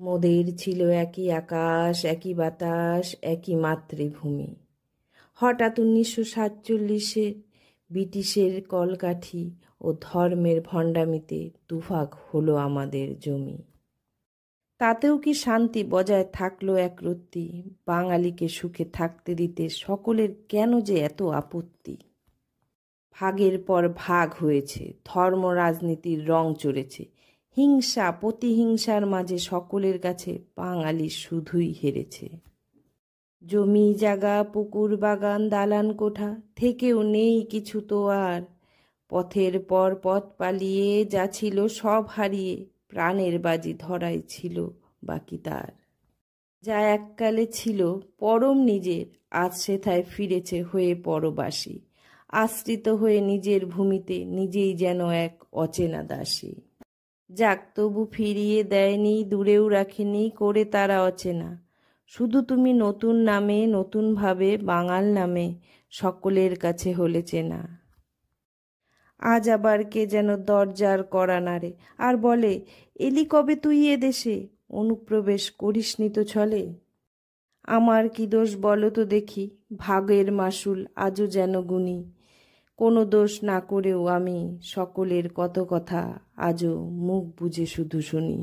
মোদের ছিল একই আকাশ, একই বাতাস, একই মাতৃভূমি। হঠাৎ 1947-এ ব্রিটিশের কলকাঠি ও ধর্মের ভণ্ডামিতে দুভাগ হলো আমাদের জমি। তাতেও কি শান্তি বজায় থাকলো একরত্তি? বাঙালিকে সুখে থাকতে দিতে সকলের কেন যে এত আপত্তি? ভাগের পর ভাগ হয়েছে, ধর্ম রাজনীতির রং চড়েছে, হিংসা প্রতিহিংসার মাঝে সকলের কাছে বাঙালি শুধুই হেরেছে। জমি জাগা, পুকুর বাগান, দালান কোঠা থেকেও নেই কিছু তো আর। পথের পর পথ পালিয়ে যা ছিল সব হারিয়ে প্রাণের বাজি ধরাই ছিল বাকি তার। যা এককালে ছিল পরম নিজের, আজ সেথায় ফিরেছে হয়ে পরবাসী। আশ্রিত হয়ে নিজের ভূমিতে নিজেই যেন এক অচেনা দাসী। যাক, তবু ফিরিয়ে দেয়নি, দূরেও রাখেনি করে তারা অচেনা। শুধু তুমি নতুন নামে, নতুনভাবে বাঙাল নামে সকলের কাছে হলে চেনা। আজ আবার কে যেন দরজার কড়া নাড়ে আর বলে, এলি কবে তুই এ দেশে? অনুপ্রবেশ করিসনি তো ছলে? আমার কি দোষ বলো তো দেখি, ভাগের মাসুল আজও যেন গুনি। কোনো দোষ না করেও আমি সকলের কত কথা আজও মুখ বুজে শুধু শুনি।